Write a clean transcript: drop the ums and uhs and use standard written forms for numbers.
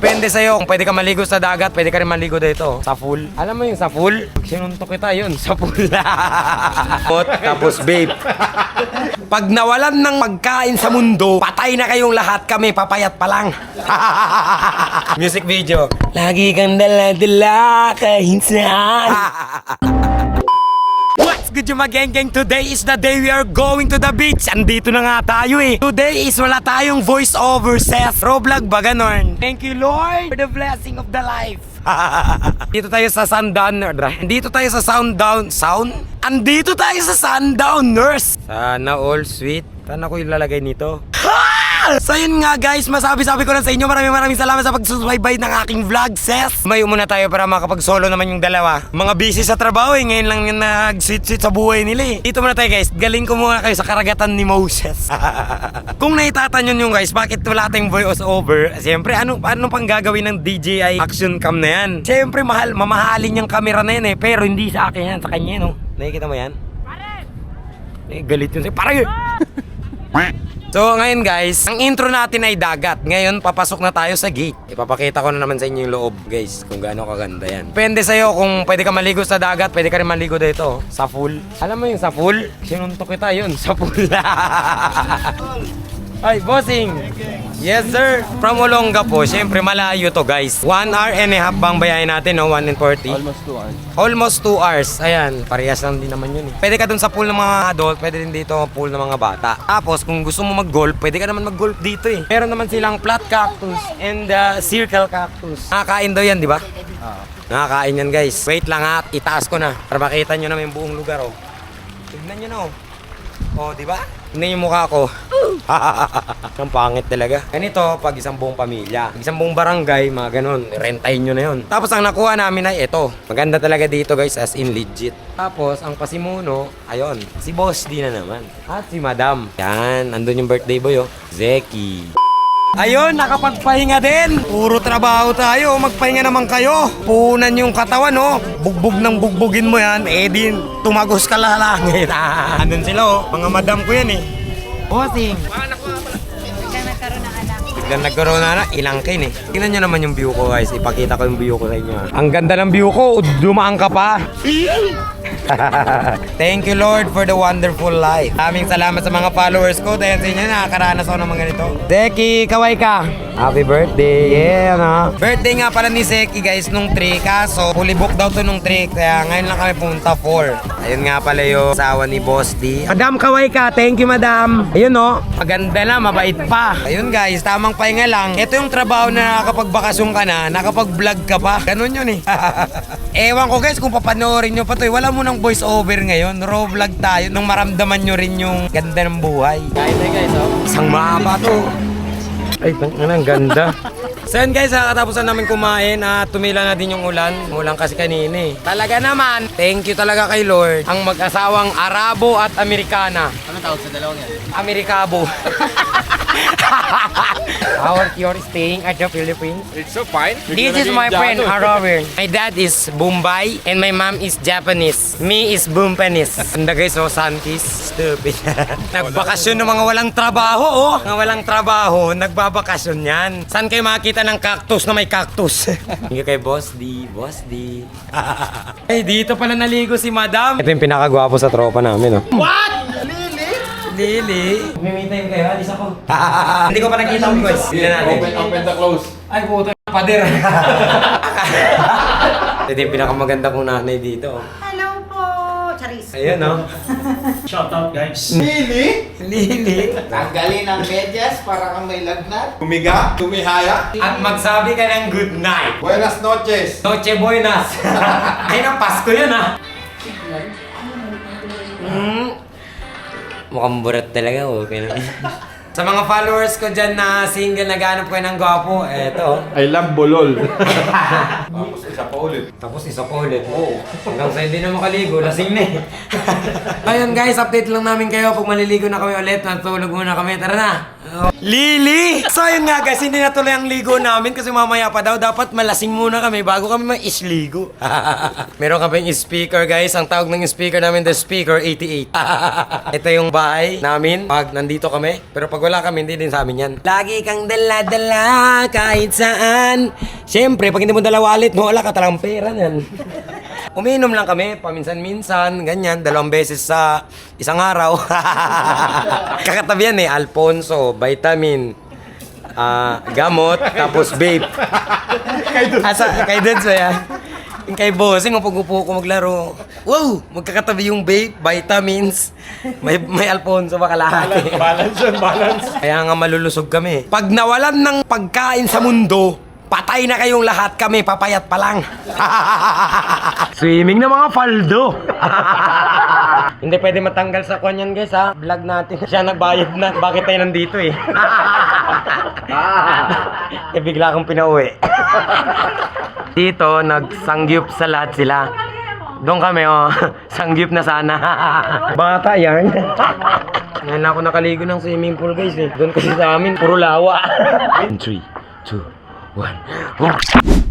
Depende sa'yo kung pwede ka maligo sa dagat, pwede ka rin maligo dito. Sa pool. Alam mo yung sa pool? Sinuntok kita yun, sa pool. Tapos babe. Pag nawalan ng pagkain sa mundo, patay na kayong lahat, kami papayat pa lang. Music video. Lagi kang dala-dala kahit saan. What's good yung mageng-geng? Today is the day we are going to the beach. Andito na nga tayo eh. Today is wala tayong voice over Seth. Vlog ba ganon? Thank you Lord for the blessing of the life. Dito tayo sa Sundowners. Dito tayo sa Andito tayo sa Sundowners. Sana all sweet. Saan ako ilalagay nito? So yun nga guys, masabi-sabi ko lang sa inyo, maraming salamat sa pagsusubaybay ng aking vlog, Ses. Mayo muna tayo para makapag-solo naman yung dalawa. Mga busy sa trabaho eh, ngayon lang yung nag-sweet-sweet sa buhay nila eh. Dito muna tayo guys, galing ko muna kayo sa karagatan ni Moses. Kung naitatanyon nyo guys, bakit wala tayong voice over? Siyempre, ano pang gagawin ng DJI action cam na yan? Siyempre, mamahalin yung camera na yan eh, pero hindi sa akin yan, sa kanya no. Nakikita mo yan? Pare! Galit yun sa'yo, pare! So ngayon guys, ang intro natin ay dagat. Ngayon papasok na tayo sa gate. Ipapakita ko na naman sa inyo yung loob guys, kung gaano kaganda yan. Depende sa'yo kung pwede ka maligo sa dagat, pwede ka rin maligo dito. Sa pool. Alam mo yung sa pool? Sinuntok kita yun, sa pool. Ay, bossing! Yes sir! From Olongapo, syempre malayo to guys. 1 hour and a half bang bayahin natin, no? 1 and 40. Almost 2 hours. Almost 2 hours. Ayan, parehas lang din naman yun eh. Pwede ka dun sa pool ng mga adult, pwede din dito pool ng mga bata. Tapos kung gusto mo mag-golf, pwede ka naman mag-golf dito eh. Meron naman silang flat cactus and circle cactus. Nakakain daw yan, di ba? Nakakain yan guys. Wait lang ha, itaas ko na para makita nyo naman yung buong lugar oh. Tignan nyo na oh. Oh, di ba? Tignan yung mukha ko. Ang pangit talaga. Ganito pag isang buong pamilya, isang buong barangay, mga ganun, rentahin nyo na yun. Tapos ang nakuha namin ay ito. Maganda talaga dito guys, as in legit. Tapos ang pasimuno, ayun, si Boss D na naman. At si Madam. Yan, andun yung birthday boy oh, Zeki. Ayun, nakapagpahinga din. Puro trabaho tayo, magpahinga naman kayo. Punan yung katawan, no? Bugbog ng bugbugin mo yan, eh din, tumagos ka lalangit. Andun sila, oh. Mga madam ko yan, eh. Bossing. Biglang nagkaroon na ilangkin, eh. Tingnan nyo naman yung view ko, guys. Ipakita ko yung view ko sa inyo. Ang ganda ng view ko, dumaan ka pa. Thank you Lord for the wonderful life. Aming salamat sa mga followers ko dahil sa inyo nakakaranas ako ng mga ganito. Zeki, kaway ka. Happy birthday. Yeah, no? Birthday nga pala ni Zeki guys nung 3. Kaso fully booked daw to nung 3. Kaya ngayon lang kami pumunta 4. Ayun nga pala yung asawa ni Boss D. Madam, kaway ka. Thank you madam. Ayun no, maganda na, mabait pa. Ayun guys, tamang pahinga lang. Ito yung trabaho na nakapagbakasyon ka na, nakapag-vlog ka pa. Ganun yun eh. Ewan ko guys kung papanoorin nyo pa to. Wala mo ng voice over ngayon. Raw vlog tayo nung maramdaman nyo rin yung ganda ng buhay. Kahit na guys, oh. Isang mahaba to. Ay, ang ganda. So yun guys, nakatapusan namin kumain at tumila na din yung ulan. Ulan kasi kanina eh. Talaga naman, thank you talaga kay Lord. Ang mag-asawang Arabo at Amerikana. Anong tawag sa dalawang yan? Amerikabo. Our cure is staying at the Philippines. It's so fine. This is my friend, Robert. My dad is Bombay and my mom is Japanese. Me is Bumpanese. Ganda guys, oh, Santis. Stupid. Nagbakasyon ng mga walang trabaho, oh. Mga walang trabaho, nagbabakasyon yan. Saan kayo makakita ng cactus na may cactus? Hindi kay Boss D. Boss D. Ay, dito pala naligo si Madam. Ito yung pinakagwapo sa tropa namin, oh. What? Lili. May time kayo, alis ako. Hindi ko pa nakita ang boys. Tignan natin. Open the close. Ay, puto na pader. Ito yung pinakamaganda kong nanay dito. Hello po, Charis. Ayun, no? Shout out guys. Lili. Tanggalin ang medyas para kang may lagnat. Tumiga, tumihaya. At magsabi ka ng good night. Buenas noches. Noche buenas. Ay, na Pasko yun, ha? Mukhang burat talaga, okay na. Sa mga followers ko dyan na single naghanap ko ng gwapo, eto. I love bolol. Tapos isa pa ulit. Tapos isa pa ulit. Oo. Hanggang sa hindi na makaligo, lasing na eh. Ayun guys, update lang namin kayo pag maliligo na kami ulit. Natulog muna kami. Tara na! Lili! So yun nga guys, hindi natuloy ang ligo namin kasi mamaya pa daw dapat malasing muna kami bago kami ma-isligo. Meron kami yung speaker guys. Ang tawag ng speaker namin, the speaker 88. Ito yung bahay namin pag nandito kami. Pero pag Pag wala kami, hindi din sa amin yan. Lagi kang dala-dala kahit saan. Siyempre, pag hindi mo dala wallet mo, wala ka talang pera yan. Umiinom lang kami, paminsan-minsan, ganyan, 2 beses sa isang araw. Kakatabi yan eh, Alfonso, vitamin, gamot, tapos vape. Kay Denso yan. Yung kay Bossing, pag-upo ko maglaro. Wow! Magkakatabi yung vape, vitamins, may Alfonso ba kalahati. Balance yun, balance. Kaya nga malulusog kami. Pag nawalan ng pagkain sa mundo, patay na kayong lahat, kami papayat pa lang. Swimming na mga faldo. Hindi pwede matanggal sa kwan yan guys ha. Vlog natin. Siya nagbayad na. Bakit tayo nandito eh? Bigla akong pinauwi. Dito, nagsangyup sa lahat sila. Doon kami oh. Sangyup na sana. Bata yan. Ngayon ako nakaligo ng swimming pool guys eh. Doon kasi sa amin, puro lawa. 3, 2, 1.